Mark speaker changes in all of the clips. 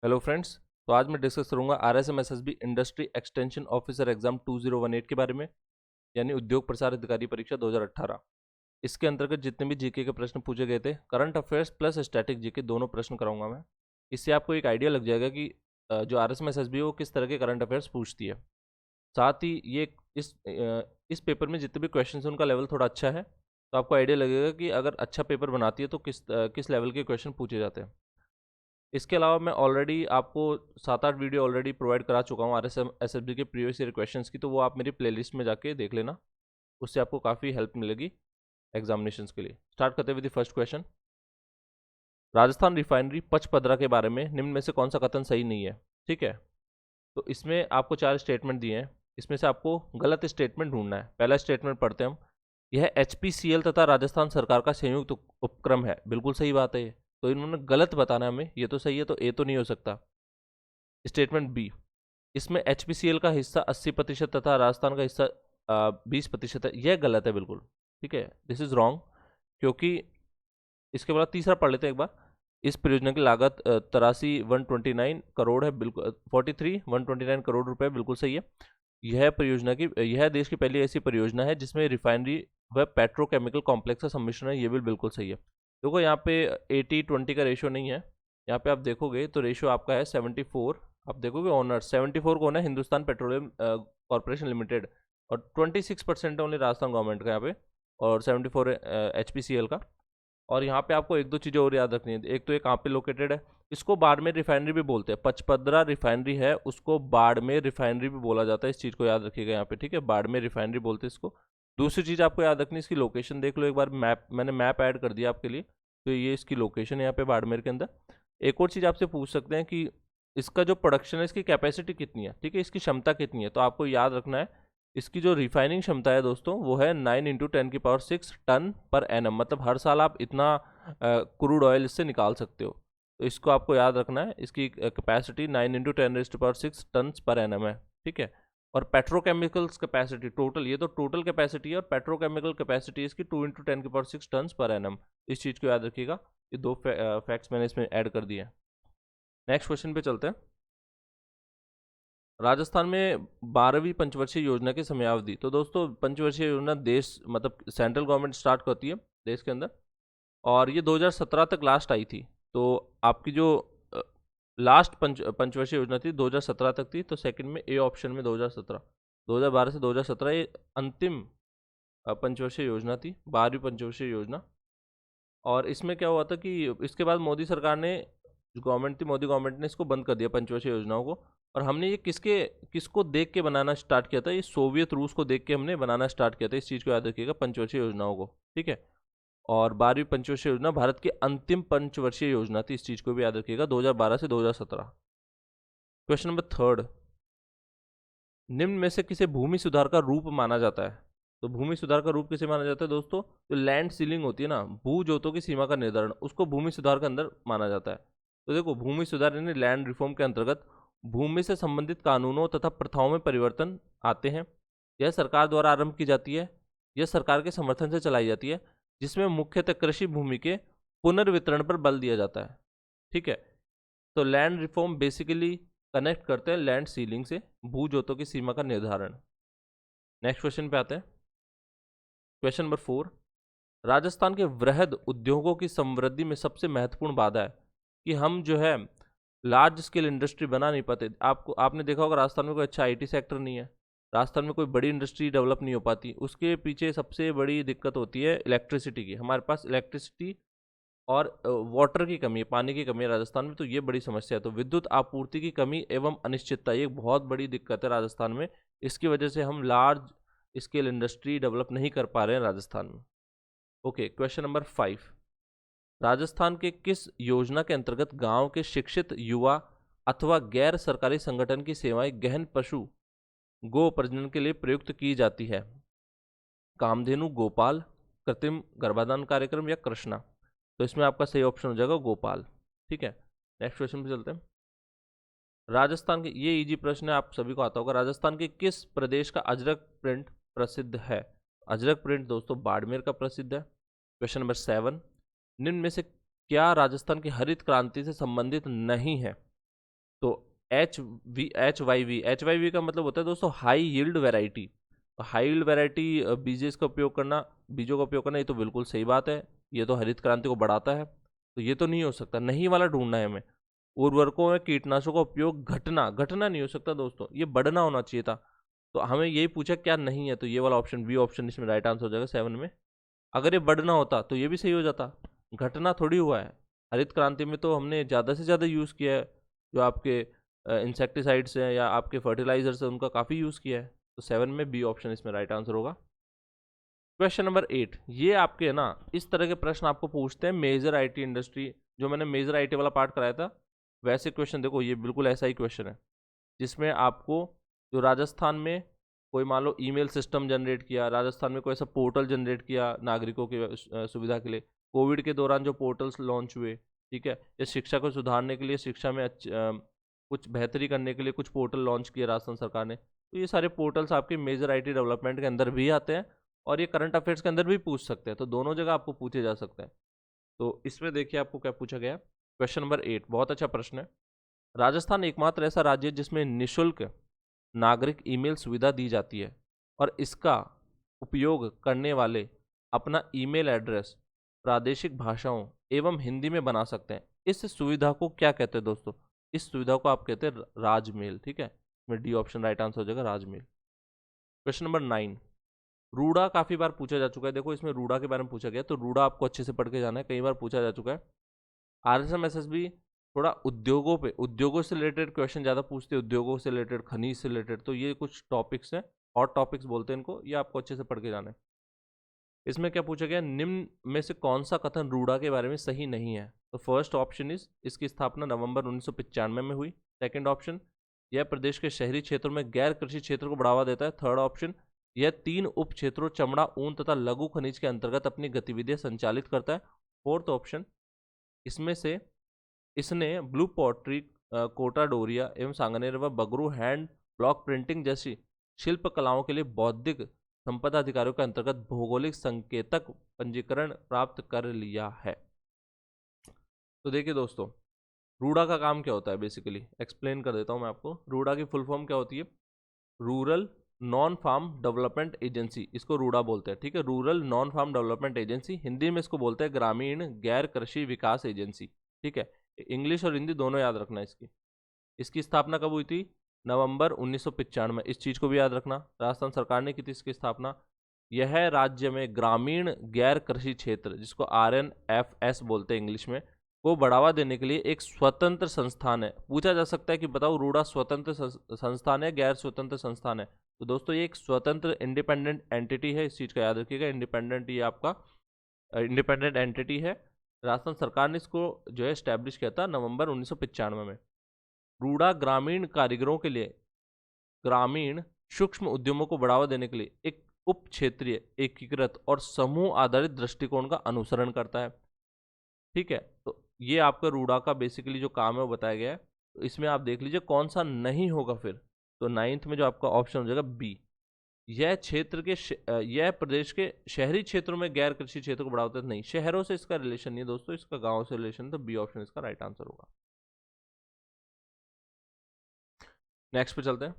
Speaker 1: Hello friends. तो आज मैं डिस्कस करूंगा RSMSSB industry extension officer exam 2018 के बारे में, यानी उद्योग प्रसार अधिकारी परीक्षा 2018। इसके अंतर्गत जितने भी जीके के प्रश्न पूछे गए थे, current affairs plus static GK दोनों प्रश्न कराऊंगा मैं। इससे आपको एक आइडिया लग जाएगा कि जो RSMSSB है वो किस तरह के करंट अफेयर्स पूछती है। साथ ही ये इस पेपर में जितने भी क्वेश्चन हैं उनका लेवल थोड़ा अच्छा है, तो आपको आइडिया लगेगा कि अगर अच्छा पेपर बनाती है तो किस लेवल के क्वेश्चन पूछे जाते हैं। इसके अलावा मैं ऑलरेडी आपको 7-8 वीडियो ऑलरेडी प्रोवाइड करा चुका हूँ RSMSSB के प्रीवियस ईयर क्वेश्चंस की, तो वो आप मेरी प्लेलिस्ट में जाके देख लेना। उससे आपको काफ़ी हेल्प मिलेगी एग्जामिनेशंस के लिए। स्टार्ट करते हुए the first question. Rajasthan refinery Pachpadra के बारे में निम्न में से कौन सा कथन सही नहीं है? ठीक है, तो इसमें आपको 4 स्टेटमेंट दिए हैं, इसमें से आपको गलत स्टेटमेंट ढूंढना है। पहला स्टेटमेंट पढ़ते हैं हम। यह HPCL तथा राजस्थान सरकार का संयुक्त उपक्रम है। बिल्कुल सही बात है ये, तो इन्होंने गलत बताना है हमें। ये तो सही है, तो ए तो नहीं हो सकता। स्टेटमेंट बी, इसमें HPCL का हिस्सा 80% तथा राजस्थान का हिस्सा 20% है। यह गलत है बिल्कुल। ठीक है, दिस इज रॉन्ग, क्योंकि इसके बाद तीसरा पढ़ लेते हैं एक बार। इस परियोजना की लागत 83,129 करोड़ है। बिल्कुल 43,129 करोड़ रुपए, बिल्कुल सही है। यह देश की पहली ऐसी परियोजना है जिसमें रिफाइनरी व पेट्रोकेमिकल कॉम्प्लेक्स का सम्मिश्रण है। ये भी बिल्कुल सही है। देखो यहाँ पे 80-20 का रेशियो नहीं है। यहाँ पे आप देखोगे तो रेशियो आपका है 74। आप देखोगे ऑनर 74 कौन है? Hindustan petroleum corporation limited. और 26% ओनली राजस्थान गवर्नमेंट का यहाँ पे, और 74 HPCL का। और यहाँ पे आपको एक दो चीज़ें और याद रखनी है। एक तो ये कहाँ पे लोकेटेड है, इसको बाड़मेर रिफाइनरी भी बोलते हैं। पचपदरा रिफाइनरी है, उसको बाड़मेर रिफाइनरी भी बोला जाता है। इस चीज़ को याद रखिएगा यहाँ पे, ठीक है। बाड़मेर रिफाइनरी बोलते हैं इसको। दूसरी चीज़ आपको याद रखनी है, इसकी लोकेशन देख लो एक बार। मैप, मैंने मैप ऐड कर दिया आपके लिए, तो ये इसकी लोकेशन है यहाँ पे बाड़मेर के अंदर। एक और चीज़ आपसे पूछ सकते हैं कि इसका जो प्रोडक्शन है, इसकी कैपेसिटी कितनी है, ठीक है, इसकी क्षमता कितनी है। तो आपको याद रखना है, इसकी जो रिफाइनिंग क्षमता है दोस्तों, वो है 9 × 10⁶ टन पर एनम। मतलब हर साल आप इतना क्रूड ऑयल इससे निकाल सकते हो। तो इसको आपको याद रखना है। इसकी कैपेसिटी 9 × 10⁶ टन पर एनम है, ठीक है। और पेट्रोकेमिकल्स कैपेसिटी टोटल, ये तो टोटल कैपेसिटी है, और पेट्रोकेमिकल कैपेसिटी इसकी 2 × 10⁶ टन पर एनम। इस चीज़ को याद रखिएगा। ये दो फैक्ट्स मैंने इसमें ऐड कर दिए हैं। नेक्स्ट क्वेश्चन पे चलते हैं। राजस्थान में 12वीं पंचवर्षीय योजना की समयावधि। तो दोस्तों पंचवर्षीय योजना देश, मतलब सेंट्रल गवर्नमेंट स्टार्ट करती है देश के अंदर, और ये 2017 तक लास्ट आई थी। तो आपकी जो लास्ट पंचवर्षीय योजना थी 2017 तक थी। तो सेकंड में ए ऑप्शन में 2017, 2012 से 2017 ये अंतिम पंचवर्षीय योजना थी, 12वीं पंचवर्षीय योजना। और इसमें क्या हुआ था कि इसके बाद मोदी सरकार ने, जो गवर्नमेंट थी, मोदी गवर्नमेंट ने इसको बंद कर दिया पंचवर्षीय योजनाओं को। और हमने ये किसको देख के बनाना स्टार्ट किया था? ये सोवियत रूस को देख के हमने बनाना स्टार्ट किया था। इस चीज़ को याद रखिएगा, पंचवर्षीय योजनाओं को, ठीक है। और 12वीं पंचवर्षीय योजना भारत की अंतिम पंचवर्षीय योजना थी। इस चीज़ को भी याद रखिएगा, 2012 से 2017। क्वेश्चन नंबर थर्ड, निम्न में से किसे भूमि सुधार का रूप माना जाता है? तो भूमि सुधार का रूप किसे माना जाता है दोस्तों? जो लैंड सीलिंग होती है ना, भू जोतों की सीमा का निर्धारण, उसको भूमि सुधार के अंदर माना जाता है। तो देखो, भूमि सुधार यानी लैंड रिफॉर्म के अंतर्गत भूमि से संबंधित कानूनों तथा प्रथाओं में परिवर्तन आते हैं। यह सरकार द्वारा आरंभ की जाती है, यह सरकार के समर्थन से चलाई जाती है, जिसमें मुख्यतः कृषि भूमि के पुनर्वितरण पर बल दिया जाता है, ठीक है। तो लैंड रिफॉर्म बेसिकली कनेक्ट करते हैं लैंड सीलिंग से, भू जोतों की सीमा का निर्धारण। नेक्स्ट क्वेश्चन पे आते हैं। क्वेश्चन नंबर 4, राजस्थान के वृहद उद्योगों की समृद्धि में सबसे महत्वपूर्ण बाधा है कि हम जो है लार्ज स्केल इंडस्ट्री बना नहीं पाते। आपने देखा होगा राजस्थान में कोई अच्छा IT सेक्टर नहीं है, राजस्थान में कोई बड़ी इंडस्ट्री डेवलप नहीं हो पाती। उसके पीछे सबसे बड़ी दिक्कत होती है इलेक्ट्रिसिटी की। हमारे पास इलेक्ट्रिसिटी और वाटर की कमी है, पानी की कमी है राजस्थान में, तो ये बड़ी समस्या है। तो विद्युत आपूर्ति की कमी एवं अनिश्चितता, ये एक बहुत बड़ी दिक्कत है राजस्थान में। इसकी वजह से हम लार्ज स्केल इंडस्ट्री डेवलप नहीं कर पा रहे हैं राजस्थान में। ओके, क्वेश्चन नंबर 5, राजस्थान के किस योजना के अंतर्गत गांव के शिक्षित युवा अथवा गैर सरकारी संगठन की सेवाएं गहन पशु गो प्रजनन के लिए प्रयुक्त की जाती है? कामधेनु, गोपाल, कृत्रिम गर्भाधान कार्यक्रम या कृष्णा? तो इसमें आपका सही ऑप्शन हो जाएगा गोपाल, ठीक है। नेक्स्ट क्वेश्चन पे चलते हैं। राजस्थान के, ये इजी प्रश्न है, आप सभी को आता होगा। राजस्थान के किस प्रदेश का अजरक प्रिंट प्रसिद्ध है? अजरक प्रिंट दोस्तों बाड़मेर का प्रसिद्ध है। क्वेश्चन नंबर 7, निम्न में से क्या राजस्थान की हरित क्रांति से संबंधित नहीं है? तो एच वाई वी का मतलब होता है दोस्तों high yield variety. High yield variety बीजेस का उपयोग करना, बीजों का उपयोग करना, ये तो बिल्कुल सही बात है। ये तो हरित क्रांति को बढ़ाता है, तो ये तो नहीं हो सकता, नहीं वाला ढूंढना है हमें। उर्वरकों में कीटनाशकों का उपयोग घटना, घटना नहीं हो सकता दोस्तों, ये बढ़ना होना चाहिए था। तो हमें यही पूछा क्या नहीं है, तो ये वाला ऑप्शन बी ऑप्शन इसमें राइट आंसर हो जाएगा 7 में। अगर ये बढ़ना होता तो ये भी सही हो जाता, घटना थोड़ी हुआ है। हरित क्रांति में तो हमने ज़्यादा से ज़्यादा यूज़ किया है, जो आपके इंसेक्टिसाइड्स हैं या आपके फर्टिलाइजर्स हैं उनका काफ़ी यूज़ किया है। तो 7 में बी ऑप्शन इसमें राइट आंसर होगा। क्वेश्चन नंबर 8, ये आपके ना इस तरह के प्रश्न आपको पूछते हैं मेजर आईटी इंडस्ट्री, जो मैंने मेजर आईटी वाला पार्ट कराया था वैसे क्वेश्चन देखो, ये बिल्कुल ऐसा ही क्वेश्चन है जिसमें आपको जो राजस्थान में कोई मान लो ईमेल सिस्टम जनरेट किया, राजस्थान में कोई ऐसा पोर्टल जनरेट किया नागरिकों की सुविधा के लिए, कोविड के दौरान जो पोर्टल्स लॉन्च हुए, ठीक है, या शिक्षा को सुधारने के लिए, शिक्षा में कुछ बेहतरी करने के लिए कुछ पोर्टल लॉन्च किए राजस्थान सरकार ने, तो ये सारे पोर्टल्स आपके मेजर आईटी डेवलपमेंट के अंदर भी आते हैं और ये करंट अफेयर्स के अंदर भी पूछ सकते हैं, तो दोनों जगह आपको पूछे जा सकते हैं। तो इसमें देखिए आपको क्या पूछा गया। क्वेश्चन नंबर 8 बहुत अच्छा प्रश्न है। राजस्थान एकमात्र ऐसा राज्य है जिसमें निःशुल्क नागरिक ईमेल सुविधा दी जाती है और इसका उपयोग करने वाले अपना ईमेल एड्रेस प्रादेशिक भाषाओं एवं हिंदी में बना सकते हैं। इस सुविधा को क्या कहते हैं दोस्तों? इस सुविधा को आप कहते हैं राजमेल, ठीक है, इसमें डी ऑप्शन राइट आंसर हो जाएगा, राजमेल। क्वेश्चन नंबर 9, रूड़ा काफी बार पूछा जा चुका है, देखो इसमें रूड़ा के बारे में पूछा गया, तो रूड़ा आपको अच्छे से पढ़ के जाना है, कई बार पूछा जा चुका है। आरएसएम एसएसबी थोड़ा उद्योगों पे, उद्योगों से रिलेटेड क्वेश्चन ज़्यादा पूछते हैं, उद्योगों से रिलेटेड, खनिज से रिलेटेड, तो ये कुछ टॉपिक्स हैं, हॉट टॉपिक्स बोलते हैं इनको, ये आपको अच्छे से पढ़ के जाना है। इसमें क्या पूछा गया, निम्न में से कौन सा कथन रूड़ा के बारे में सही नहीं है? तो फर्स्ट ऑप्शन इज इसकी स्थापना नवंबर 1995 में हुई। सेकंड ऑप्शन, यह प्रदेश के शहरी क्षेत्रों में गैर कृषि क्षेत्र को बढ़ावा देता है। थर्ड ऑप्शन, यह 3 उप क्षेत्रों चमड़ा, ऊन तथा लघु खनिज के अंतर्गत अपनी गतिविधियां संचालित करता है। फोर्थ ऑप्शन, इसमें से इसने ब्लू पॉटरी, कोटा डोरिया एवं सांगनेर व बगरू हैंड ब्लॉक प्रिंटिंग जैसी शिल्प कलाओं के लिए बौद्धिक संपदा अधिकारियों के अंतर्गत भौगोलिक संकेतक पंजीकरण प्राप्त कर लिया है। तो देखिए दोस्तों, रूडा का काम क्या होता है, बेसिकली एक्सप्लेन कर देता हूं मैं आपको। रूडा की फुल फॉर्म क्या होती है? Rural non farm development agency, इसको रूडा बोलते हैं, ठीक है, rural non farm development agency, Hindi में इसको बोलते हैं ग्रामीण गैर कृषि विकास एजेंसी, ठीक है, इंग्लिश और हिंदी दोनों याद रखना है इसकी। इसकी स्थापना कब हुई थी? नवंबर 1995 में, इस चीज़ को भी याद रखना, राजस्थान सरकार ने की थी इसकी स्थापना। यह राज्य में ग्रामीण गैर कृषि क्षेत्र, जिसको RNFS बोलते हैं इंग्लिश में, को बढ़ावा देने के लिए एक स्वतंत्र संस्थान है। पूछा जा सकता है कि बताओ रूड़ा स्वतंत्र संस्थान है गैर स्वतंत्र संस्थान है? तो दोस्तों ये एक स्वतंत्र इंडिपेंडेंट एंटिटी है, इस चीज़ का याद रखिएगा, इंडिपेंडेंट, ये आपका इंडिपेंडेंट एंटिटी है। राजस्थान सरकार ने इसको जो है स्टैब्लिश किया था नवंबर 1995 में। रूड़ा ग्रामीण कारीगरों के लिए ग्रामीण सूक्ष्म उद्यमों को बढ़ावा देने के लिए एक उप क्षेत्रीय एकीकृत और समूह आधारित दृष्टिकोण का अनुसरण करता है, ठीक है। तो ये आपका रूड़ा का बेसिकली जो काम है वो बताया गया है। तो इसमें आप देख लीजिए कौन सा नहीं होगा फिर। तो 9th में जो आपका ऑप्शन हो जाएगा बी, यह क्षेत्र के यह प्रदेश के शहरी क्षेत्रों में गैर कृषि क्षेत्र को बढ़ावा देता है। नहीं, शहरों से इसका रिलेशन नहीं है दोस्तों, इसका गांव से रिलेशन, तो बी ऑप्शन इसका राइट आंसर होगा। नेक्स्ट पे चलते हैं।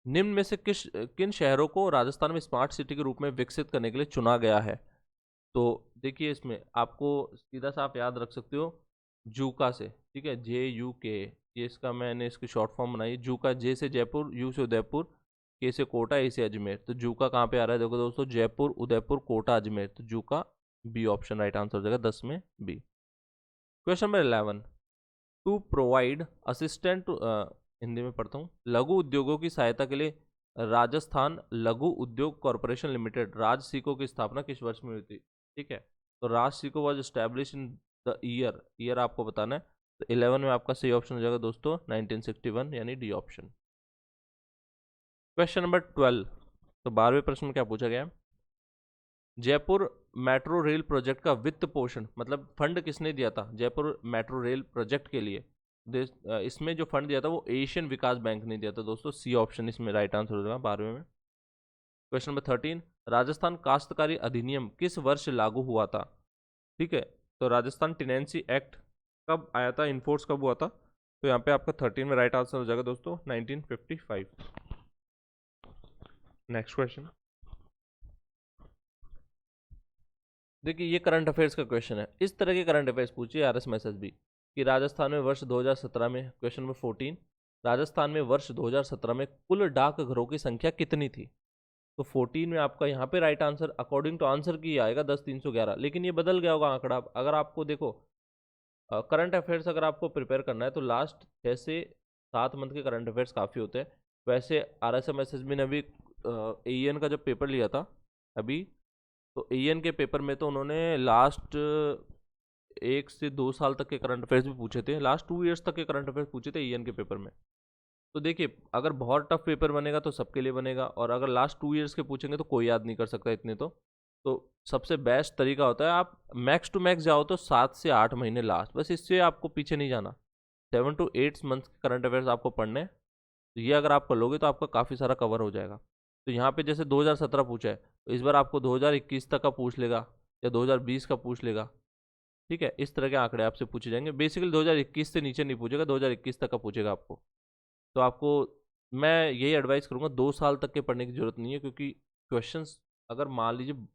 Speaker 1: निम्न में से किन शहरों को राजस्थान में स्मार्ट सिटी के रूप में विकसित करने के लिए चुना गया है? तो देखिए इसमें आपको सीधा सा आप याद रख सकते हो जूका से, ठीक है, JUK, ये इसका मैंने इसकी शॉर्ट फॉर्म बनाई, जूका, जे से जयपुर, यू से उदयपुर, के से कोटा, ए से अजमेर। तो जूका कहाँ पे आ रहा है? देखो दोस्तों, जयपुर, उदयपुर, कोटा, अजमेर, तो जूका बी ऑप्शन राइट आंसर हो जाएगा 10 में B. Question number 11, to provide assistant, Hindi में पढ़ता हूँ, लघु उद्योगों की सहायता के लिए राजस्थान लघु उद्योग कॉरपोरेशन लिमिटेड राजसिको की स्थापना किस वर्ष में हुई थी? ठीक है, तो राजसिको was establish in the year आपको बताना है। तो 11 में आपका सही ऑप्शन हो जाएगा दोस्तों 1961, यानी डी ऑप्शन। क्वेश्चन नंबर 12, तो 12वें प्रश्न में क्या पूछा गया है? जयपुर मेट्रो रेल प्रोजेक्ट का वित्त पोषण, मतलब फंड किसने दिया था जयपुर मेट्रो रेल प्रोजेक्ट के लिए? इसमें जो फंड दिया था वो एशियन विकास बैंक ने दिया था दोस्तों, सी ऑप्शन इसमें राइट आंसर हो जाएगा 12वें में। क्वेश्चन नंबर 13, राजस्थान काश्तकारी अधिनियम किस वर्ष लागू हुआ था? ठीक है, तो राजस्थान टेनेंसी एक्ट कब आया था, इन्फोर्स कब हुआ था? तो यहाँ पे आपका 13 में राइट आंसर हो जाएगा दोस्तों 1955। नेक्स्ट क्वेश्चन देखिए, ये करंट अफेयर्स का क्वेश्चन है। इस तरह के करंट अफेयर्स पूछिए आरएस मैसेज भी कि राजस्थान में वर्ष 2017 में, क्वेश्चन नंबर 14, राजस्थान में वर्ष 2017 में कुल डाकघरों की संख्या कितनी थी? तो 14 में आपका यहाँ पे right answer according to answer key आएगा 10,311, लेकिन ये बदल गया होगा आंकड़ा। अगर आपको देखो करंट अफेयर्स अगर आपको प्रिपेयर करना है तो लास्ट 6 से 7 मंथ के करंट अफेयर्स काफ़ी होते हैं। वैसे R S M S S B ने अभी एन का जब पेपर लिया था अभी, तो एन के पेपर में तो उन्होंने लास्ट 1 से 2 साल तक के करंट अफेयर्स भी पूछे थे, लास्ट 2 ईयर्स तक के करंट अफेयर्स पूछे थे एन के पेपर में। तो देखिए, अगर बहुत टफ पेपर बनेगा तो सबके लिए बनेगा, और अगर लास्ट 2 ईयर्स के पूछेंगे तो कोई याद नहीं कर सकता इतने। तो सबसे बेस्ट तरीका होता है आप मैक्स टू मैक्स जाओ तो 7 से 8 महीने लास्ट, बस इससे आपको पीछे नहीं जाना। 7 to 8 मंथ्स के करंट अफेयर्स आपको पढ़ने हैं, तो ये अगर आप कर लोगे तो आपका काफ़ी सारा कवर हो जाएगा। तो यहाँ पे जैसे 2017 पूछा है, तो इस बार आपको 2021 तक का पूछ लेगा या 2020 का पूछ लेगा। ठीक है, इस तरह के आंकड़े आपसे पूछे जाएंगे। बेसिकली 2021 से नीचे नहीं पूछेगा, 2021 तक का पूछेगा आपको। तो आपको मैं यही एडवाइस करूँगा, 2 साल तक के पढ़ने की ज़रूरत नहीं है, क्योंकि क्वेश्चंस अगर मान लीजिए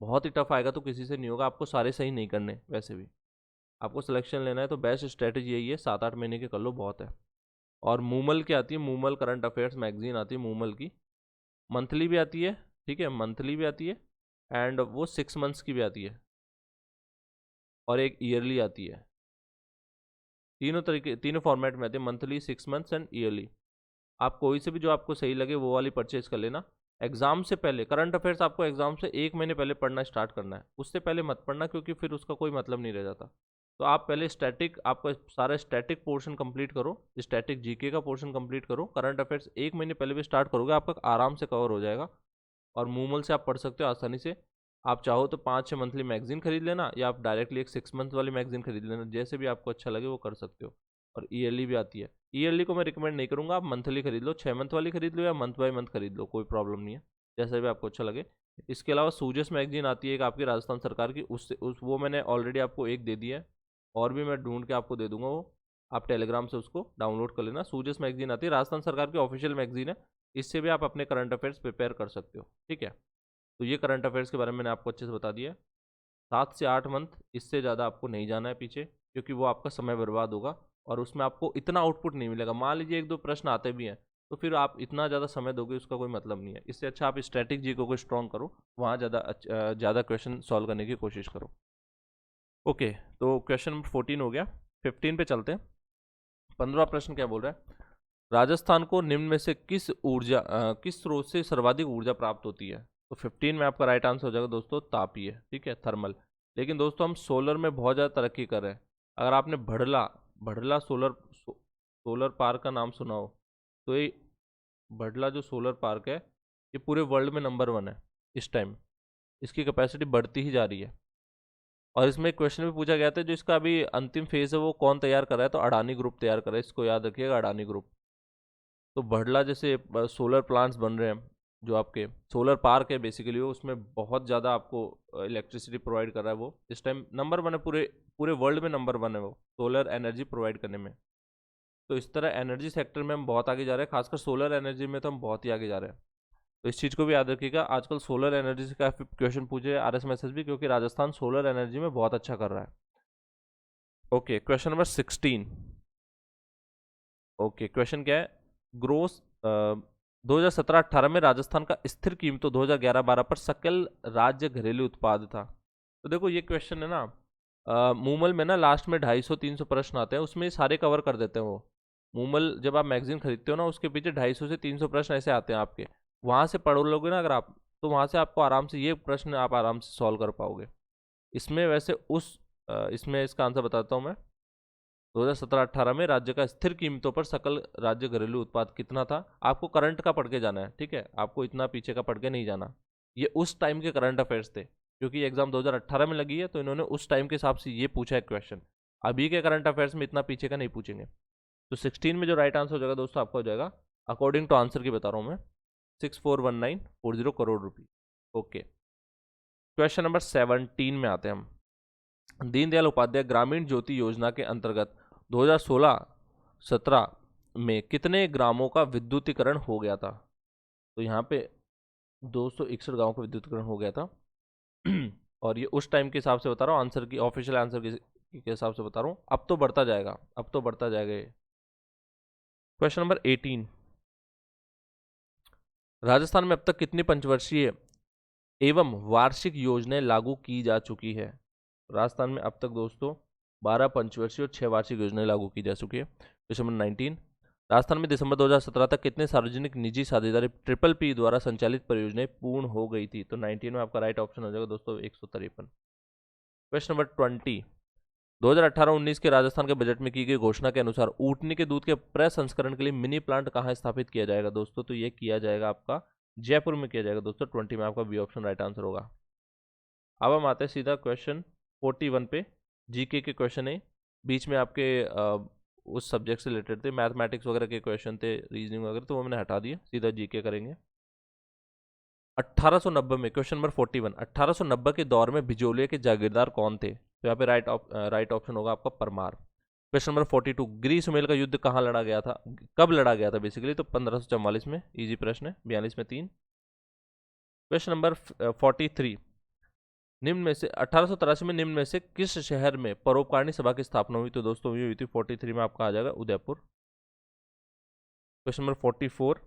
Speaker 1: बहुत ही टफ आएगा तो किसी से नहीं होगा। आपको सारे सही नहीं करने, वैसे भी आपको सिलेक्शन लेना है तो बेस्ट स्ट्रेटेजी यही है, 7-8 महीने के कर लो, बहुत है। और मूमल की आती है, मूमल करंट अफेयर्स मैगजीन आती है मूमल की, मंथली भी आती है। ठीक है, मंथली भी आती है, एंड वो 6 मंथ्स की भी आती है, और एक ईयरली आती है। तीनों तरीके, तीनों फॉर्मेट में आती है, मंथली, 6 मंथ्स एंड ईयरली। आप कोई से भी जो आपको सही लगे वो वाली परचेज कर लेना। एग्जाम से पहले करंट अफेयर्स आपको एग्जाम से 1 महीने पहले पढ़ना स्टार्ट करना है, उससे पहले मत पढ़ना, क्योंकि फिर उसका कोई मतलब नहीं रह जाता। तो आप पहले स्टैटिक, आपका सारा स्टैटिक पोर्शन कंप्लीट करो, स्टैटिक जीके का पोर्शन कंप्लीट करो। करंट अफेयर्स 1 महीने पहले भी स्टार्ट करोगे, आपका आराम से कवर हो जाएगा। और मूमल से आप पढ़ सकते हो आसानी से। आप चाहो तो 5-6 मंथली मैगजीन खरीद लेना, या आप डायरेक्टली एक 6 मंथ वाली मैगजीन खरीद लेना, जैसे भी आपको अच्छा लगे वो कर सकते हो। और ईयरली भी आती है। ईयरली को मैं रिकमेंड नहीं करूँगा, आप मंथली खरीद लो, 6 मंथ वाली खरीद लो या मंथ बाय मंथ खरीद लो, कोई प्रॉब्लम नहीं है, जैसा भी आपको अच्छा लगे। इसके अलावा सूजस मैगजीन आती है एक आपकी राजस्थान सरकार की, उससे वो मैंने ऑलरेडी आपको एक दे दिया है, और भी मैं ढूंढ के आपको दे दूंगा वो, आप टेलीग्राम से उसको डाउनलोड कर लेना। सूजस मैगजीन आती है, राजस्थान सरकार की ऑफिशियल मैगजीन है, इससे भी आप अपने करंट अफेयर्स प्रिपेयर कर सकते हो। ठीक है, तो ये करंट अफेयर्स के बारे में मैंने आपको अच्छे से बता दिया है। 7 से 8 मंथ, इससे ज़्यादा आपको नहीं जाना है पीछे, क्योंकि वो आपका समय बर्बाद होगा, और उसमें आपको इतना आउटपुट नहीं मिलेगा। मान लीजिए 1-2 प्रश्न आते भी हैं, तो फिर आप इतना ज़्यादा समय दोगे, उसका कोई मतलब नहीं है। इससे अच्छा आप स्ट्रैटेजी को स्ट्रॉन्ग करो, वहाँ ज़्यादा क्वेश्चन सॉल्व करने की कोशिश करो। ओके, तो क्वेश्चन नंबर 14 हो गया। 15 पे चलते हैं। 15वां प्रश्न क्या बोल रहा है, राजस्थान को निम्न में से किस स्रोत से सर्वाधिक ऊर्जा प्राप्त होती है? तो 15 में आपका राइट आंसर हो जाएगा दोस्तों तापीय। ठीक है, थर्मल। लेकिन दोस्तों हम सोलर में बहुत ज़्यादा तरक्की कर रहे हैं। अगर आपने भड़ला भड़ला सोलर पार्क का नाम सुना हो, तो ये भड़ला जो सोलर पार्क है, ये पूरे वर्ल्ड में नंबर 1 है इस टाइम। इसकी कैपेसिटी बढ़ती ही जा रही है। और इसमें एक क्वेश्चन भी पूछा गया था, जो इसका अभी अंतिम फेज है वो कौन तैयार कर रहा है? तो अडानी ग्रुप तैयार कर रहा है, इसको याद रखिएगा, अडानी ग्रुप। तो भड़ला जैसे सोलर प्लांट्स बन रहे हैं, जो आपके सोलर पार्क है बेसिकली, वो उसमें बहुत ज़्यादा आपको इलेक्ट्रिसिटी प्रोवाइड कर रहा है। वो इस टाइम नंबर 1 है, पूरे पूरे वर्ल्ड में नंबर 1 है वो सोलर एनर्जी प्रोवाइड करने में। तो इस तरह एनर्जी सेक्टर में हम बहुत आगे जा रहे हैं, खासकर सोलर एनर्जी में तो हम बहुत ही आगे जा रहे हैं। तो इस चीज़ को भी याद रखिएगा। आजकल सोलर एनर्जी से काफ़ी क्वेश्चन पूछे आर एस मैसेज भी, क्योंकि राजस्थान सोलर एनर्जी में बहुत अच्छा कर रहा है। Okay, question number 16। Okay, question क्या है, ग्रोस 2017-18 में राजस्थान का स्थिर कीमतों 2011-12 पर सकल राज्य घरेलू उत्पाद था। तो देखो ये क्वेश्चन है ना, मूमल में ना लास्ट में 250-300 प्रश्न आते हैं, उसमें सारे कवर कर देते हैं वो। मूमल जब आप मैगजीन खरीदते हो ना, उसके पीछे 250 से 300 प्रश्न ऐसे आते हैं आपके, वहाँ से पढ़ लोगे ना अगर आप, तो वहाँ से आपको आराम से ये प्रश्न आप आराम से सॉल्व कर पाओगे। इसमें वैसे इसमें इसका आंसर बताता हूँ मैं। 2017-18 में राज्य का स्थिर कीमतों पर सकल राज्य घरेलू उत्पाद कितना था? आपको करंट का पढ़ के जाना है, ठीक है, आपको इतना पीछे का पढ़ के नहीं जाना। ये उस टाइम के करंट अफेयर्स थे, क्योंकि एग्जाम 2018 में लगी है, तो इन्होंने उस टाइम के हिसाब से ये पूछा है क्वेश्चन। अभी के करंट अफेयर्स में इतना पीछे का नहीं पूछेंगे। तो 16 में जो राइट आंसर हो जाएगा दोस्तों आपका हो जाएगा, अकॉर्डिंग टू आंसर की बता रहा हूँ मैं, 641940 करोड़ रुपये। ओके, क्वेश्चन नंबर 17 में आते हैं हम। दीनदयाल उपाध्याय ग्रामीण ज्योति योजना के अंतर्गत 2016-17 में कितने ग्रामों का विद्युतीकरण हो गया था? तो यहाँ पे 261 गांवों का विद्युतीकरण हो गया था। और ये उस टाइम के हिसाब से बता रहा हूँ, आंसर की ऑफिशियल आंसर के हिसाब से बता रहा हूँ। अब तो बढ़ता जाएगा, अब तो बढ़ता जाएगा ये। क्वेश्चन नंबर 18, राजस्थान में अब तक कितनी पंचवर्षीय एवं वार्षिक योजनाएं लागू की जा चुकी है? राजस्थान में अब तक दोस्तों 12 पंचवर्षीय और 6 वार्षिक योजनाएं लागू की जा चुकी है। क्वेश्चन नंबर 19, राजस्थान में दिसंबर 2017 तक कितने सार्वजनिक निजी साझेदारी ट्रिपल पी द्वारा संचालित परियोजनाएं पूर्ण हो गई थी? तो 19 में आपका राइट ऑप्शन हो जाएगा दोस्तों 153। क्वेश्चन नंबर 20, 2018-19 के राजस्थान के बजट में की गई घोषणा के अनुसार ऊँटनी के दूध के प्रसंस्करण के लिए मिनी प्लांट कहाँ स्थापित किया जाएगा दोस्तों? तो ये किया जाएगा आपका जयपुर में किया जाएगा दोस्तों। 20 में आपका बी ऑप्शन राइट आंसर होगा। अब हम आते हैं सीधा क्वेश्चन 41 पे। जीके के क्वेश्चन है, बीच में आपके उस सब्जेक्ट से रिलेटेड थे, मैथमेटिक्स वगैरह के क्वेश्चन थे, रीजनिंग वगैरह, तो वो मैंने हटा दिया, सीधा जीके करेंगे। 1890 में क्वेश्चन नंबर 41, 1890 के दौर में भिजोलिया के जागीरदार कौन थे? तो यहाँ पे राइट ऑप्शन होगा आपका परमार। क्वेश्चन नंबर 42, ग्रीष्मेल का युद्ध कहाँ लड़ा गया था, कब लड़ा गया था बेसिकली? तो 1544 में, इजी प्रश्न है। 42 में 3। क्वेश्चन नंबर 43, निम्न में से 1883 में निम्न में से किस शहर में परोपकारिणी सभा की स्थापना हुई? तो दोस्तों ये हुई थी 43 में, आपका आ जाएगा उदयपुर। क्वेश्चन नंबर 44,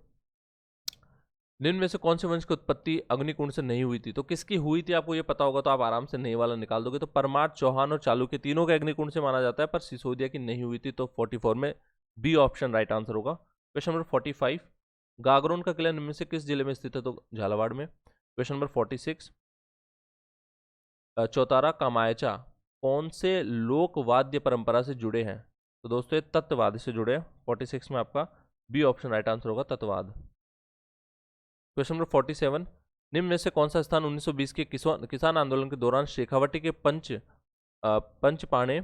Speaker 1: निम्न में से कौन से वंश की उत्पत्ति अग्निकुंड से नहीं हुई थी? तो किसकी हुई थी आपको ये पता होगा तो आप आराम से नहीं वाला निकाल दोगे। तो परमार, चौहान और चालुक्य तीनों के अग्निकुंड से माना जाता है, पर सिसोदिया की नहीं हुई थी। तो 44 में बी ऑप्शन राइट आंसर होगा। क्वेश्चन नंबर 45, गागरोन का किला निम्न से किस जिले में स्थित है? तो झालावाड़ में। क्वेश्चन नंबर 46, चौतारा कामायचा कौन से लोक वाद्य परंपरा से जुड़े हैं? तो दोस्तों ये तत्ववाद से जुड़े हैं। 46 में आपका बी ऑप्शन राइट आंसर होगा, तत्ववाद। क्वेश्चन नंबर 47, निम्न में से कौन सा स्थान 1920 के किसान आंदोलन के दौरान शेखावटी के पंचपाणे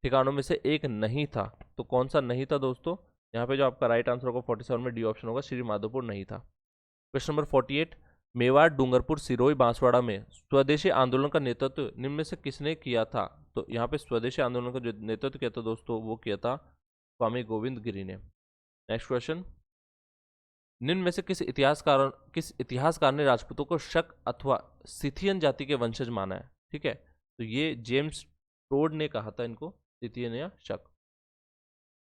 Speaker 1: ठिकानों में से एक नहीं था? तो कौन सा नहीं था दोस्तों? यहाँ पे जो आपका राइट आंसर होगा 47 में डी ऑप्शन होगा, श्री माधोपुर नहीं था। क्वेश्चन नंबर 48, मेवाड़, डूंगरपुर, सिरोही, बांसवाड़ा में स्वदेशी आंदोलन का नेतृत्व निम्न में से किसने किया था? तो यहाँ पे स्वदेशी आंदोलन का जो नेतृत्व किया था दोस्तों वो किया था स्वामी गोविंद गिरी ने। नेक्स्ट क्वेश्चन, निम्न में से किस इतिहासकार ने राजपूतों को शक अथवा सिथियन जाति के वंशज माना है? ठीक है, तो ये जेम्स टोड ने कहा था इनको, सिथियन या शक।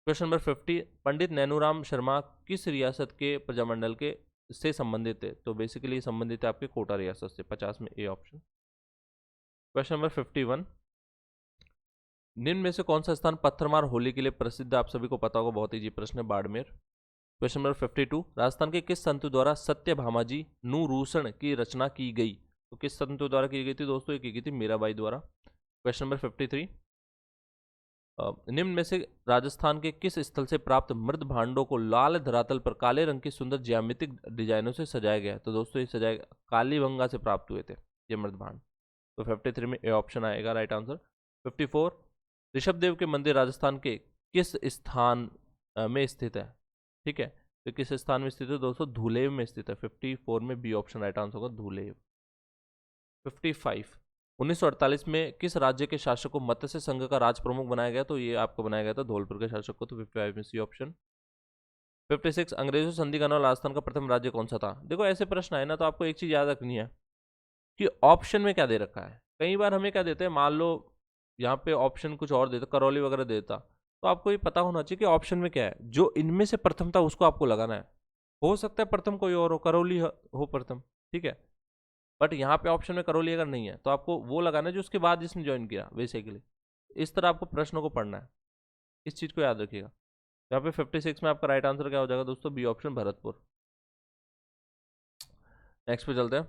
Speaker 1: क्वेश्चन नंबर 50, पंडित नैनूराम शर्मा किस रियासत के प्रजामंडल के से संबंधित है? तो बेसिकली संबंधित है आपके कोटा रियासत से। 50 में ए ऑप्शन। क्वेश्चन नंबर 51, निम्न में से कौन सा स्थान पत्थरमार होली के लिए प्रसिद्ध है? आप सभी को पता होगा, बहुत इजी प्रश्न है, बाड़मेर। क्वेश्चन नंबर 52, राजस्थान के किस संत द्वारा सत्यभामाजी नूरूषण की रचना की गई? तो किस संत द्वारा की गई थी दोस्तों? ये की गई थी मीराबाई द्वारा। क्वेश्चन नंबर 53, निम्न में से राजस्थान के किस स्थल से प्राप्त मृद भांडों को लाल धरातल पर काले रंग की सुंदर ज्यामितिक डिजाइनों से सजाया गया? तो दोस्तों ये सजाए कालीबंगा से प्राप्त हुए थे ये मृद भांड। तो 53 में ए ऑप्शन आएगा राइट आंसर। 54, ऋषभदेव के मंदिर राजस्थान के किस स्थान में स्थित है? ठीक है, तो किस स्थान में स्थित है दोस्तों? धुलेव में स्थित है। 54 में बी ऑप्शन राइट आंसर होगा, धुलेव। 55, 1948 में किस राज्य के शासक को मत्स्य संघ का राज प्रमुख बनाया गया? तो ये आपको बनाया गया था धौलपुर के शासक को। तो 55 में सी ऑप्शन। 56, अंग्रेजों से संधि करने वाला राजस्थान का प्रथम राज्य कौन सा था? देखो ऐसे प्रश्न आए ना तो आपको एक चीज याद रखनी है कि ऑप्शन में क्या दे रखा है। कई बार हमें क्या देते हैं, मान लो यहाँ पे ऑप्शन कुछ और देता, करौली वगैरह देता, तो आपको ये पता होना चाहिए कि ऑप्शन में क्या है। जो इनमें से प्रथम था उसको आपको लगाना है। हो सकता है प्रथम कोई और हो, करौली हो प्रथम, ठीक है, बट यहाँ पे ऑप्शन में करौली अगर नहीं है तो आपको वो लगाना है जो उसके बाद जिसने ज्वाइन किया बेसिकली। इस तरह आपको प्रश्नों को पढ़ना है, इस चीज को याद रखिएगा। यहाँ पे 56 में आपका राइट आंसर क्या हो जाएगा दोस्तों? B option, Bharatpur. नेक्स्ट पे चलते हैं।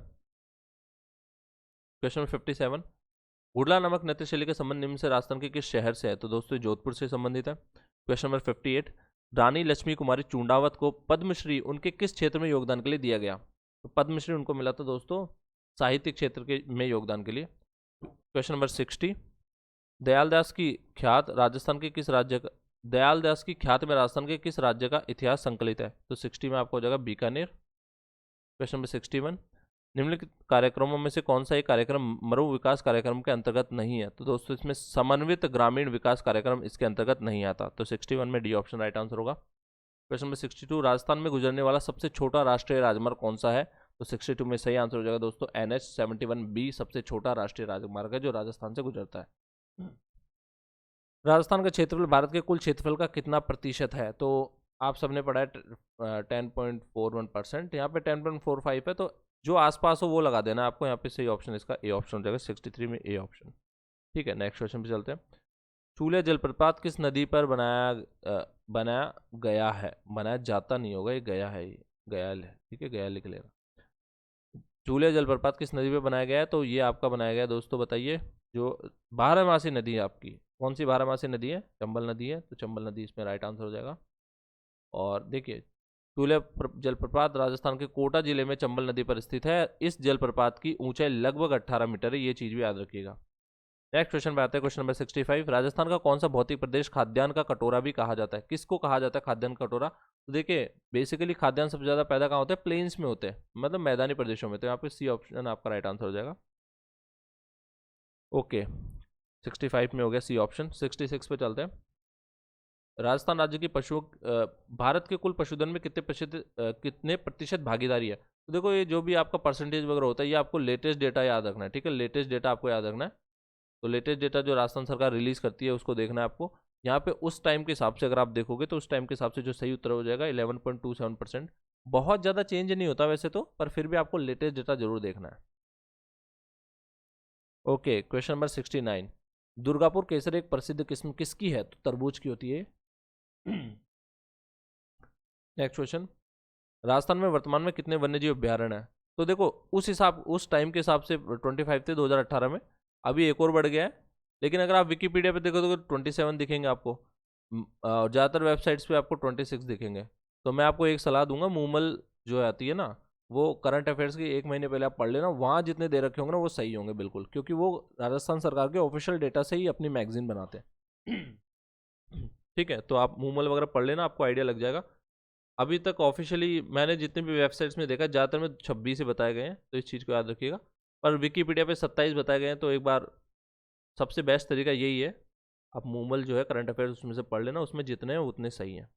Speaker 1: क्वेश्चन नंबर 57, हुडला नामक नृत्य शैली का संबंध निम्न से राजस्थान के किस शहर से है? तो दोस्तों जोधपुर से संबंधित है। क्वेश्चन नंबर 58, रानी लक्ष्मी कुमारी चूंडावत को पद्मश्री उनके किस क्षेत्र में योगदान के लिए दिया गया? तो पद्मश्री उनको मिला था दोस्तों साहित्यिक क्षेत्र के में योगदान के लिए। क्वेश्चन नंबर 60, दयालदास की ख्यात राजस्थान के किस राज्य का दयालदास की ख्यात में राजस्थान के किस राज्य का इतिहास संकलित है? तो 60 में आपको हो जाएगा बीकानेर। क्वेश्चन नंबर 61, निम्नलिखित कार्यक्रमों में से कौन सा एक कार्यक्रम मरु विकास कार्यक्रम के अंतर्गत नहीं है? तो दोस्तों इसमें समन्वित ग्रामीण विकास कार्यक्रम इसके अंतर्गत नहीं आता, तो 61 में डी ऑप्शन राइट आंसर होगा। क्वेश्चन नंबर 62, राजस्थान में गुजरने वाला सबसे छोटा राष्ट्रीय राजमार्ग कौन सा है? तो 62 में सही आंसर हो जाएगा दोस्तों NH71B सबसे छोटा राष्ट्रीय राजमार्ग है जो राजस्थान से गुजरता है। राजस्थान का क्षेत्रफल भारत के कुल क्षेत्रफल का कितना प्रतिशत है? तो आप सबने पढ़ा है 10.41%, यहाँ पे 10.45 है, तो जो आसपास हो वो लगा देना आपको। यहाँ पे सही ऑप्शन इसका ए ऑप्शन हो जाएगा, 63 में ए ऑप्शन। ठीक है, नेक्स्ट क्वेश्चन पे चलते हैं। चूलिया जलप्रपात किस नदी पर बनाया गया है? बनाया जाता नहीं होगा, ये गया है, ये गया है, ठीक है, गया लिख लेना। चूलिया जलप्रपात किस नदी पे बनाया गया है? तो ये आपका बनाया गया है दोस्तों, बताइए। जो बारहमासी नदी है आपकी, कौन सी बारहमासी नदी है? चंबल नदी है, तो चंबल नदी इसमें राइट आंसर हो जाएगा। और देखिए, चूलिया जलप्रपात राजस्थान के कोटा जिले में चंबल नदी पर स्थित है। इस जलप्रपात की ऊंचाई लगभग 18 मीटर है, ये चीज़ भी याद रखिएगा। नेक्स्ट क्वेश्चन पे आते हैं, क्वेश्चन नंबर 65। राजस्थान का कौन सा भौतिक प्रदेश खाद्यान्न का कटोरा भी कहा जाता है? किसको कहा जाता है खाद्यान्न कटोरा? तो देखिए, बेसिकली खाद्यान्न सबसे ज़्यादा पैदा कहाँ होते हैं? प्लेन्स में होते हैं, मतलब मैदानी प्रदेशों में। तो यहाँ पे सी ऑप्शन आपका राइट आंसर हो जाएगा। ओके, 65 में हो गया सी ऑप्शन। 66 पे चलते हैं। राजस्थान राज्य की पशुओं भारत के कुल पशुधन में कितने प्रतिशत भागीदारी है? तो देखो, ये जो भी आपका परसेंटेज वगैरह होता है, ये आपको लेटेस्ट डेटा याद रखना है, ठीक है, लेटेस्ट डेटा आपको याद रखना है। तो लेटेस्ट डेटा जो राजस्थान सरकार रिलीज करती है उसको देखना है आपको। यहाँ पे उस टाइम के हिसाब से अगर आप देखोगे तो उस टाइम के हिसाब से जो सही उत्तर हो जाएगा 11.27%। बहुत ज़्यादा चेंज नहीं होता वैसे तो, पर फिर भी आपको लेटेस्ट डेटा जरूर देखना है। Okay, question number 69। दुर्गापुर केसर एक प्रसिद्ध किस्म किसकी है? तो तरबूज की होती है। नेक्स्ट क्वेश्चन, राजस्थान में वर्तमान में कितने वन्यजीव अभ्यारण्य है? तो देखो, उस टाइम के हिसाब से 25 थे 2018 में, अभी एक और बढ़ गया है। लेकिन अगर आप विकीपीडिया पे देखो तो 27 दिखेंगे आपको, और ज़्यादातर वेबसाइट्स पे आपको 26 दिखेंगे। तो मैं आपको एक सलाह दूंगा, मूमल जो आती है ना, वो करंट अफेयर्स की 1 महीने पहले आप पढ़ लेना, वहाँ जितने दे रखे होंगे ना वो सही होंगे बिल्कुल, क्योंकि वो राजस्थान सरकार के ऑफिशियल डेटा से ही अपनी मैगजीन बनाते हैं। ठीक है, तो आप मूमल वगैरह पढ़ लेना, आपको आइडिया लग जाएगा। अभी तक ऑफिशियली मैंने जितने भी वेबसाइट्स में देखा, ज़्यादातर में 26 ही बताए गए हैं, तो इस चीज़ को याद रखिएगा। पर विकीपीडिया पे 27 बताए गए हैं, तो एक बार सबसे बेस्ट तरीका यही है, आप मूमल जो है करंट अफेयर्स उसमें से पढ़ लेना, उसमें जितने हैं उतने सही हैं।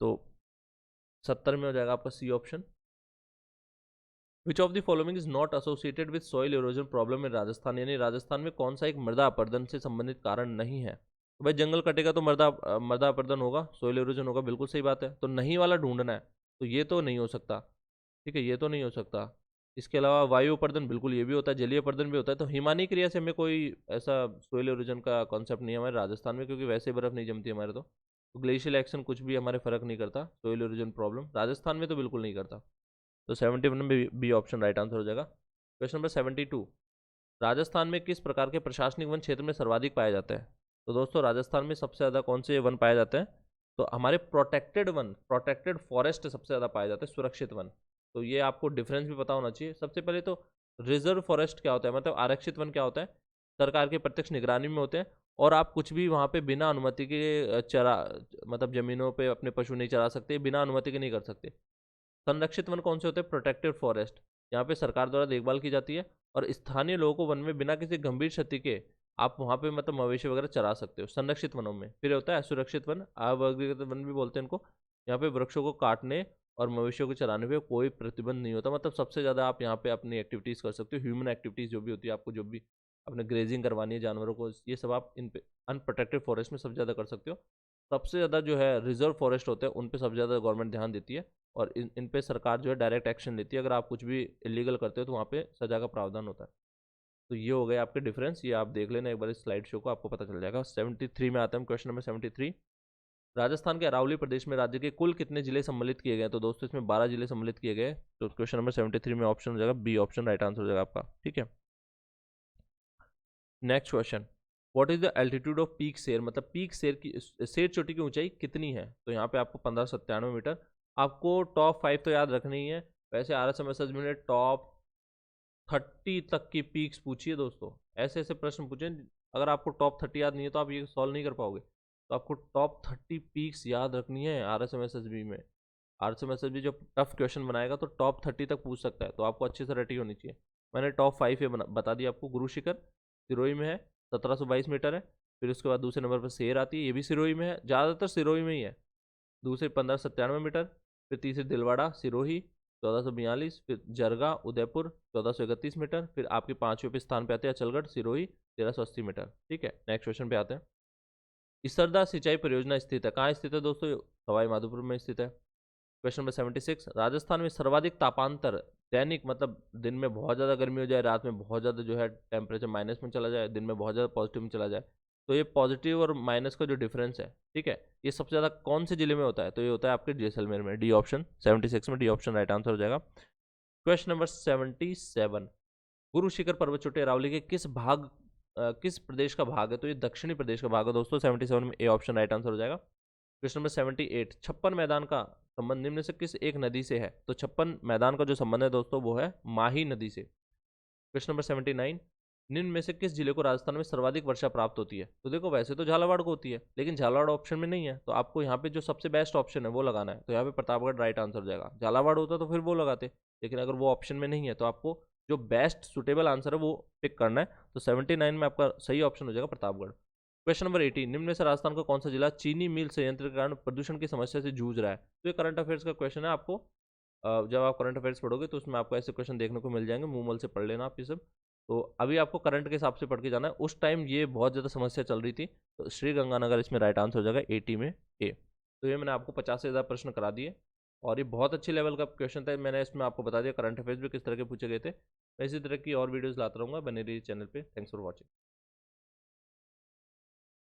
Speaker 1: तो 70 में हो जाएगा आपका C option. Which of the following is not associated with soil erosion problem in Rajasthan? यानी राजस्थान में कौन सा एक मृदा अपरदन से संबंधित कारण नहीं है? तो भाई जंगल कटेगा तो मृदा अपरदन होगा, सॉइल इरोजन होगा, बिल्कुल सही बात है। तो नहीं वाला ढूंढना है, तो ये तो नहीं हो सकता, ठीक है, ये तो नहीं हो सकता। इसके अलावा वायु अपर्दन, बिल्कुल ये भी होता है, जलीय अपर्दन भी होता है। तो हिमानी क्रिया से हमें कोई ऐसा सोइल ओरिजिन का कॉन्सेप्ट नहीं है हमारे राजस्थान में, क्योंकि वैसे बर्फ़ नहीं जमती हमारे। तो ग्लेशियल एक्शन कुछ भी हमारे फर्क नहीं करता, सोइल ओरिजिन प्रॉब्लम राजस्थान में तो बिल्कुल नहीं करता। तो 71 में बी ऑप्शन राइट आंसर हो जाएगा। क्वेश्चन नंबर 72, राजस्थान में किस प्रकार के प्रशासनिक वन क्षेत्र में सर्वाधिक पाया जाता है? तो दोस्तों, राजस्थान में सबसे ज़्यादा कौन से वन पाए जाते हैं? तो हमारे प्रोटेक्टेड फॉरेस्ट सबसे ज़्यादा पाए जाते हैं, सुरक्षित वन। तो ये आपको डिफरेंस भी पता होना चाहिए। सबसे पहले तो रिजर्व फॉरेस्ट क्या होता है, मतलब आरक्षित वन क्या होता है? सरकार के प्रत्यक्ष निगरानी में होते हैं, और आप कुछ भी वहाँ पे बिना अनुमति के मतलब ज़मीनों पे अपने पशु नहीं चरा सकते, बिना अनुमति के नहीं कर सकते। संरक्षित वन कौन से होते हैं? प्रोटेक्टेड फॉरेस्ट, यहाँ पे सरकार द्वारा देखभाल की जाती है, और स्थानीय लोगों को वन में बिना किसी गंभीर क्षति के आप वहाँ पे मतलब मवेशी वगैरह चरा सकते हो संरक्षित वनों में। फिर होता है असुरक्षित वन, अवर्गीकृत वन भी बोलते हैं इनको। यहाँ पे वृक्षों को काटने और मवेशियों को चराने पे कोई प्रतिबंध नहीं होता, मतलब सबसे ज़्यादा आप यहाँ पे अपनी एक्टिविटीज़ कर सकते हो, ह्यूमन एक्टिविटीज़ जो भी होती है, आपको जो भी अपने ग्रेजिंग करवानी है जानवरों को, ये सब आप इन पे अनप्रोटेक्टेड फॉरेस्ट में सबसे ज़्यादा कर सकते हो। सबसे ज़्यादा जो है रिजर्व फॉरेस्ट होते हैं, उन पे सबसे ज़्यादा गवर्नमेंट ध्यान देती है, और इन पे सरकार जो है डायरेक्ट एक्शन लेती है। अगर आप कुछ भी इलीगल करते हो तो वहाँ पे सजा का प्रावधान होता है। तो ये हो गए आपके डिफरेंस, ये आप देख लेना एक बार इस स्लाइड शो को, आपको पता चल जाएगा। 73 में आते हैं क्वेश्चन नंबर 73। राजस्थान के अरावली प्रदेश में राज्य के कुल कितने जिले सम्मिलित किए गए? तो दोस्तों इसमें 12 जिले सम्मिलित किए गए। तो क्वेश्चन नंबर 73 में ऑप्शन हो जाएगा बी ऑप्शन राइट आंसर हो जाएगा आपका, ठीक है। Next question, what is the altitude off peak शेर? मतलब पीक शेर की शेर चोटी की ऊंचाई कितनी है? तो यहाँ पे आपको 1597 मीटर। आपको टॉप 5 तो याद रखनी ही है। वैसे RSMSS में टॉप 30 तक की पीक्स पूछी है दोस्तों, ऐसे ऐसे प्रश्न पूछे। अगर आपको टॉप 30 याद नहीं है तो आप ये सॉल्व नहीं कर पाओगे। तो आपको टॉप 30 पीक्स याद रखनी है RSMSSB में। RCMS भी जो टफ क्वेश्चन बनाएगा तो टॉप 30 तक पूछ सकता है, तो आपको अच्छे से रेडी होनी चाहिए। मैंने टॉप 5 ये बता दिया आपको। गुरु शिखर सिरोही में है, 1722 मीटर है। फिर उसके बाद दूसरे नंबर पर शेर आती है, ये भी सिरोही में है, ज़्यादातर सिरोही में ही है। दूसरे 1597 मीटर। फिर तीसरे दिलवाड़ा सिरोही 1442। फिर जरगा उदयपुर 1431 मीटर। फिर आपके पांचवें पे स्थान पे आते हैं अचलगढ़ सिरोही 1380 मीटर। ठीक है, नेक्स्ट क्वेश्चन पे आते हैं। इसरदा सिंचाई परियोजना स्थित है, कहाँ स्थित है दोस्तों? सवाई माधोपुर में स्थित है। क्वेश्चन नंबर 76, राजस्थान में सर्वाधिक तापांतर दैनिक, मतलब दिन में बहुत ज़्यादा गर्मी हो जाए, रात में बहुत ज़्यादा जो है टेम्परेचर माइनस में चला जाए, दिन में बहुत ज़्यादा पॉजिटिव में चला जाए, तो ये पॉजिटिव और माइनस का जो डिफरेंस है, ठीक है, ये सबसे ज़्यादा कौन से जिले में होता है? तो ये होता है आपके जैसलमेर में। डी ऑप्शन 76 में डी ऑप्शन राइट आंसर हो जाएगा। क्वेश्चन नंबर 77, गुरु शिखर पर्वत चोटी अरावली के किस प्रदेश का भाग है? तो ये दक्षिणी प्रदेश का भाग है दोस्तों। 77 में ए ऑप्शन राइट आंसर हो जाएगा। क्वेश्चन नंबर 78, छप्पन मैदान का संबंध निम्न से किस एक नदी से है? तो छप्पन मैदान का जो संबंध है दोस्तों वो है माही नदी से। क्वेश्चन नंबर 79, निम्न में से किस जिले को राजस्थान में सर्वाधिक वर्षा प्राप्त होती है? तो देखो वैसे तो झालावाड़ को होती है, लेकिन झालावाड़ ऑप्शन में नहीं है, तो आपको यहाँ पे जो सबसे बेस्ट ऑप्शन है वो लगाना है। तो यहाँ पे प्रतापगढ़ राइट आंसर हो जाएगा। झालावाड़ होता तो फिर वो लगाते, लेकिन अगर वो ऑप्शन में नहीं है तो आपको जो बेस्ट सुटेबल आंसर है वो पिक करना है। तो 79 में आपका सही ऑप्शन हो जाएगा प्रतापगढ़। क्वेश्चन नंबर 18, निम्न में से राजस्थान का कौन सा जिला चीनी मिल संयंत्र के कारण प्रदूषण की समस्या से जूझ रहा है? तो ये करंट अफेयर्स का क्वेश्चन है। आपको जब आप करंट अफेयर्स पढ़ोगे तो उसमें आपको ऐसे क्वेश्चन देखने को मिल जाएंगे, मुंह मल से पढ़ लेना आप ये सब। तो अभी आपको करंट के हिसाब से पढ़ के जाना है। उस टाइम ये बहुत ज़्यादा समस्या चल रही थी, तो श्री गंगानगर इसमें राइट आंसर हो जाएगा 80 में ए। तो ये मैंने आपको 50 से ज़्यादा प्रश्न करा दिए, और ये बहुत अच्छे लेवल का क्वेश्चन था। मैंने इसमें आपको बता दिया करंट अफेयर्स भी किस तरह के पूछे गए थे। मैं इसी तरह की और वीडियोज़ लाता रहूँगा, बने रहिए चैनल पर। Thanks for watching.